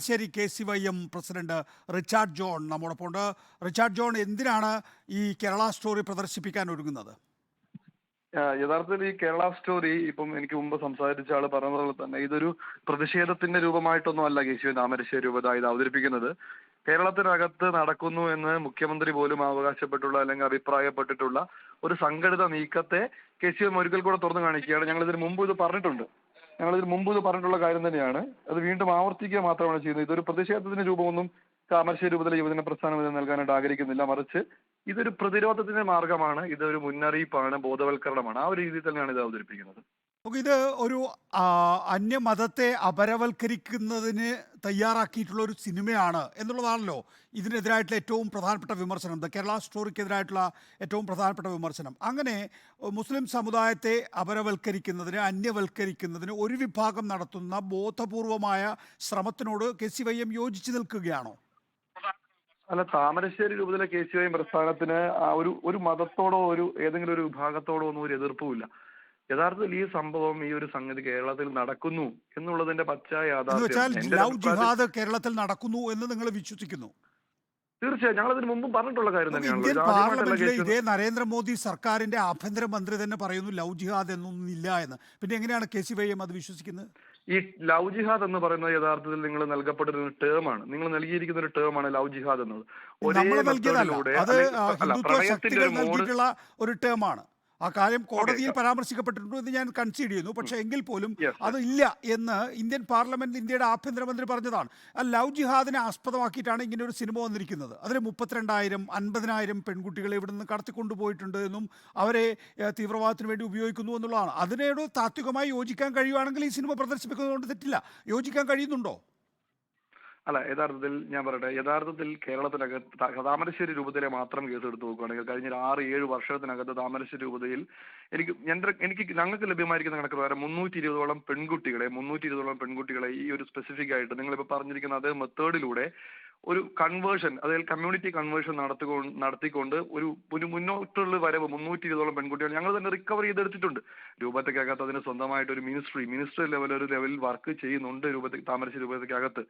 ശരി, KCYM president Richard John നമ്മോടൊപ്പമുണ്ട്. Richard John, എന്തിനാണ് ഈ കേരള സ്റ്റോറി പ്രദർശിപ്പിക്കാൻ ഒരുങ്ങുന്നത്? യഥാർത്ഥത്തിൽ ഈ കേരള സ്റ്റോറി ഇപ്പം എനിക്ക് മുമ്പ് സംസാരിച്ച ആള് പറഞ്ഞ പോലെ തന്നെ ഇതൊരു പ്രതിഷേധത്തിന്റെ രൂപമായിട്ടൊന്നും അല്ല കേശവൻ താമരശ്ശേരി രൂപത ഇത് അവതരിപ്പിക്കുന്നത്. കേരളത്തിനകത്ത് നടക്കുന്നു എന്ന് മുഖ്യമന്ത്രി പോലും അവകാശപ്പെട്ടുള്ള അല്ലെങ്കിൽ അഭിപ്രായപ്പെട്ടിട്ടുള്ള ഒരു സംഘടിത നീക്കത്തെ കേശവൻ ഒരിക്കൽ കൂടെ തുറന്നു കാണിക്കുകയാണ്. ഞങ്ങളിതിന് മുമ്പ് ഇത് പറഞ്ഞിട്ടുള്ള കാര്യം തന്നെയാണ്. അത് വീണ്ടും ആവർത്തിക്കുക മാത്രമാണ് ചെയ്യുന്നത്. ഇതൊരു പ്രതിഷേധത്തിന്റെ രൂപമൊന്നും താമരശ്ശേരി രൂപതയിലെ യുവജന പ്രസ്ഥാനം ഇത് നൽകാനായിട്ട് ആഗ്രഹിക്കുന്നില്ല. മറിച്ച് ഇതൊരു പ്രതിരോധത്തിന്റെ മാർഗമാണ്, ഇതൊരു മുന്നറിയിപ്പാണ്, ബോധവൽക്കരണമാണ്. ആ ഒരു രീതിയിൽ തന്നെയാണ് ഇത് അവതരിപ്പിക്കുന്നത്. ഇത് ഒരു അന്യമതത്തെ അപരവൽക്കരിക്കുന്നതിന് തയ്യാറാക്കിയിട്ടുള്ള ഒരു സിനിമയാണ് എന്നുള്ളതാണല്ലോ ഇതിനെതിരായിട്ടുള്ള ഏറ്റവും പ്രധാനപ്പെട്ട വിമർശനം, കേരള സ്റ്റോറിക്കെതിരായിട്ടുള്ള ഏറ്റവും പ്രധാനപ്പെട്ട വിമർശനം. അങ്ങനെ മുസ്ലിം സമുദായത്തെ അപരവൽക്കരിക്കുന്നതിന്, അന്യവൽക്കരിക്കുന്നതിന് ഒരു വിഭാഗം നടത്തുന്ന ബോധപൂർവമായ ശ്രമത്തിനോട് KCYM യോജിച്ചു നിൽക്കുകയാണോ? അല്ല, താമരശ്ശേരി രൂപതയിലെ KCYM പ്രസ്ഥാനത്തിന് ഒരു മതത്തോടോ ഏതെങ്കിലും ഒരു വിഭാഗത്തോടോ ഒന്നും ഒരു എതിർപ്പുമില്ല. യഥാർത്ഥത്തിൽ ഈ സംഭവം, ഈ ഒരു സംഗതി കേരളത്തിൽ നടക്കുന്നു എന്നുള്ളതിന്റെ പച്ച എന്ന് വെച്ചാൽ യാഥാർത്ഥ്യം ലവ് ജിഹാദ് കേരളത്തിൽ നടക്കുന്നു എന്ന് നിങ്ങൾ വിശ്വസിക്കുന്നു? തീർച്ചയായും ഞങ്ങൾ അതിന് മുമ്പും പറഞ്ഞിട്ടുള്ള കാര്യം തന്നെയാണല്ലോ. ഇന്ത്യൻ ഇത് ആദ്യമായിട്ടല്ല പാർലമെന്റിലെ കേസ്. ഇതേ നരേന്ദ്രമോദി സർക്കാരിന്റെ ആഭ്യന്തരമന്ത്രി തന്നെ പറയുന്നു ലവ് ജിഹാദ് എന്നൊന്നും ഇല്ല എന്ന്. പിന്നെ എങ്ങനെയാണ് KCYM അത് വിശ്വസിക്കുന്നത്? ഈ ലവ് ജിഹാദ് എന്ന് പറയുന്നത് യഥാർത്ഥത്തിൽ നിങ്ങൾ നൽകപ്പെട്ടിരുന്ന ടേമാണ്, നിങ്ങൾ നൽകിയിരിക്കുന്ന ഒരു ടേമാണ് ലവ് ജിഹാദ് എന്നത്. ഒരേ നമ്മൾ നൽകിയതല്ല, മെത്തേഡിലൂടെ അത് അല്ല, ഹിന്ദുത്വ പ്രണയത്തിന്റെ ശക്തികൾ ഒരു മോഡ്. നൽകിയിട്ടുള്ള ഒരു ടേമാണ്. ആ കാര്യം കോടതിയിൽ ഓക്കെ. പരാമർശിക്കപ്പെട്ടിട്ടുണ്ട് എന്ന് ഞാൻ കൺസീഡ് ചെയ്യുന്നു. പക്ഷേ എങ്കിൽ പോലും യെസ്. അത് ഇല്ല എന്ന് ഇന്ത്യൻ പാർലമെന്റിൽ ഇന്ത്യയുടെ ആഭ്യന്തരമന്ത്രി പറഞ്ഞതാണ്. ആ ലവ് ജിഹാദിനെ ആസ്പദമാക്കിയിട്ടാണ് ഇങ്ങനെ ഒരു സിനിമ വന്നിരിക്കുന്നത്. അതിന് 32,000 50,000 പെൺകുട്ടികളെ ഇവിടെ നിന്ന് കടത്തിക്കൊണ്ടുപോയിട്ടുണ്ട് എന്നും അവരെ തീവ്രവാദത്തിന് വേണ്ടി ഉപയോഗിക്കുന്നു എന്നുള്ളതാണ്. അതിനോട് താത്വികമായി യോജിക്കാൻ കഴിയുവാണെങ്കിൽ ഈ സിനിമ പ്രദർശിപ്പിക്കുന്നതുകൊണ്ട് തെറ്റില്ല. യോജിക്കാൻ കഴിയുന്നുണ്ടോ? അല്ല, യഥാർത്ഥത്തിൽ ഞാൻ പറയട്ടെ, യഥാർത്ഥത്തിൽ കേരളത്തിനകത്ത് താമരശ്ശേരി രൂപതയിലെ മാത്രം കേസ് എടുത്ത് നോക്കുകയാണെങ്കിൽ കഴിഞ്ഞ ഒരു 6-7 വർഷത്തിനകത്ത് താമരശ്ശേരി രൂപതയിൽ ഞങ്ങൾക്ക് ലഭ്യമായിരിക്കുന്ന കണക്ക് പ്രകാരം 320ഓളം പെൺകുട്ടികളെ ഈ ഒരു സ്പെസിഫിക് ആയിട്ട് നിങ്ങളിപ്പോൾ പറഞ്ഞിരിക്കുന്ന അതേ മെത്തേഡിലൂടെ ഒരു കൺവേർഷൻ, അതായത് കമ്മ്യൂണിറ്റി കൺവേർഷൻ നടത്തിക്കൊണ്ട് ഒരു മുന്നോട്ടുള്ള വരവ് 320ഓളം പെൺകുട്ടികൾ ഞങ്ങൾ തന്നെ റിക്കവർ ചെയ്തെടുത്തിട്ടുണ്ട്. രൂപതയ്ക്കകത്ത് അതിന് സ്വന്തമായിട്ട് ഒരു മിനിസ്റ്റർ ലെവലിൽ വർക്ക് ചെയ്യുന്നുണ്ട് താമരശ്ശേരി രൂപതയ്ക്കകത്ത്.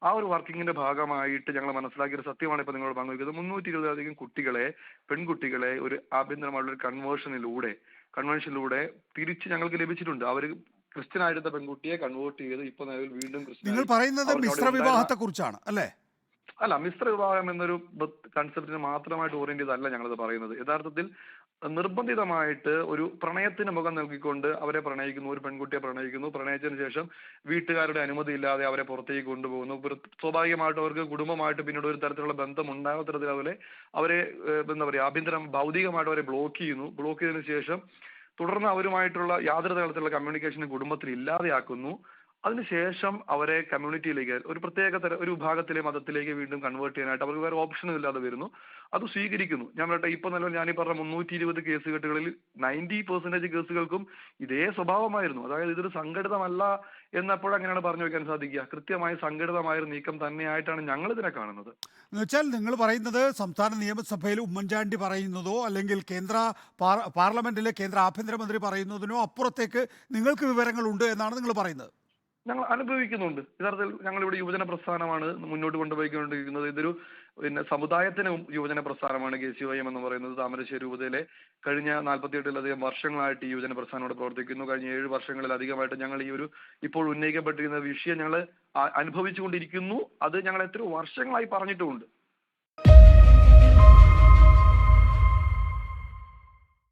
ആ ഒരു വർക്കിങ്ങിന്റെ ഭാഗമായിട്ട് ഞങ്ങൾ മനസ്സിലാക്കിയ ഒരു സത്യമാണ് ഇപ്പൊ നിങ്ങളോട് പങ്കുവയ്ക്കുന്നത്. 320 പെൺകുട്ടികളെ ഒരു ആഭ്യന്തരമായിട്ടുള്ള ഒരു കൺവെൻഷനിലൂടെ തിരിച്ച് ഞങ്ങൾക്ക് ലഭിച്ചിട്ടുണ്ട്. അവർ ക്രിസ്ത്യൻ ആയിരുന്ന പെൺകുട്ടിയെ കൺവേർട്ട് ചെയ്ത് ഇപ്പൊ നിലവിൽ വീണ്ടും നിങ്ങൾ പറയുന്നത് മിശ്ര വിവാഹത്തെ കുറിച്ചാണ് അല്ലേ? അല്ല, മിശ്ര വിവാഹം എന്നൊരു കൺസെപ്റ്റിന് മാത്രമായിട്ട് ഓറിയന്റ് ചെയ്തല്ല ഞങ്ങളത് പറയുന്നത്. യഥാർത്ഥത്തിൽ നിർബന്ധിതമായിട്ട് ഒരു പ്രണയത്തിന് മുഖം നൽകിക്കൊണ്ട് അവരെ പ്രണയിക്കുന്നു, ഒരു പെൺകുട്ടിയെ പ്രണയിക്കുന്നു. പ്രണയിച്ചതിന് ശേഷം വീട്ടുകാരുടെ അനുമതി ഇല്ലാതെ അവരെ പുറത്തേക്ക് കൊണ്ടുപോകുന്നു. സ്വാഭാവികമായിട്ടും അവർക്ക് കുടുംബമായിട്ട് പിന്നീട് ഒരു തരത്തിലുള്ള ബന്ധം ഉണ്ടാകാത്ത തരത്തിൽ അവരെ എന്താ പറയുക, ഭൗതികമായിട്ട് അവരെ ബ്ലോക്ക് ചെയ്തതിനു ശേഷം തുടർന്ന് അവരുമായിട്ടുള്ള യാതൊരു തരത്തിലുള്ള കമ്മ്യൂണിക്കേഷനും കുടുംബത്തിൽ ഇല്ലാതെയാക്കുന്നു. അതിനുശേഷം അവരെ കമ്മ്യൂണിറ്റിയിലേക്ക്, ഒരു പ്രത്യേക ഒരു വിഭാഗത്തിലെ മതത്തിലേക്ക് വീണ്ടും കൺവേർട്ട് ചെയ്യാനായിട്ട് അവർക്ക് വേറെ ഓപ്ഷനും ഇല്ലാതെ വരുന്നു. അത് സ്വീകരിക്കുന്നു. ഞാൻ പറയട്ടെ, ഇപ്പൊ നിലവിൽ ഞാനീ പറഞ്ഞ 320 കേസുകെട്ടുകളിൽ 90% കേസുകൾക്കും ഇതേ സ്വഭാവമായിരുന്നു. അതായത് ഇതൊരു സംഘടിതമല്ല എന്നെപ്പോഴെങ്ങനെയാണ് പറഞ്ഞു വെക്കാൻ സാധിക്കുക? കൃത്യമായി സംഘടിതമായ ഒരു നീക്കം തന്നെയായിട്ടാണ് ഞങ്ങൾ ഇതിനെ കാണുന്നത്. എന്നുവെച്ചാൽ നിങ്ങൾ പറയുന്നത് സംസ്ഥാന നിയമസഭയിൽ ഉമ്മൻചാണ്ടി പറയുന്നതോ അല്ലെങ്കിൽ പാർലമെന്റിലെ കേന്ദ്ര ആഭ്യന്തരമന്ത്രി പറയുന്നതിനോ അപ്പുറത്തേക്ക് നിങ്ങൾക്ക് വിവരങ്ങളുണ്ട് എന്നാണ് നിങ്ങൾ പറയുന്നത്? ഞങ്ങൾ അനുഭവിക്കുന്നുണ്ട്. യഥാർത്ഥത്തിൽ ഞങ്ങളിവിടെ യുവജന പ്രസ്ഥാനമാണ് മുന്നോട്ട് കൊണ്ടുപോയിക്കൊണ്ടിരിക്കുന്നത്. ഇതൊരു സമുദായത്തിന് യുവജന പ്രസ്ഥാനമാണ് KCYM എന്ന് പറയുന്നത്. താമരശ്ശേരി രൂപതയിലെ കഴിഞ്ഞ 48-ലധികം വർഷങ്ങളായിട്ട് ഈ യുവജന പ്രസ്ഥാനം ഇവിടെ പ്രവർത്തിക്കുന്നു. കഴിഞ്ഞ 7 വർഷങ്ങളിലധികമായിട്ട് ഞങ്ങൾ ഇപ്പോൾ ഉന്നയിക്കപ്പെട്ടിരിക്കുന്ന വിഷയം ഞങ്ങൾ അനുഭവിച്ചുകൊണ്ടിരിക്കുന്നു. അത് ഞങ്ങൾ എത്രയോ വർഷങ്ങളായി പറഞ്ഞിട്ടുമുണ്ട്.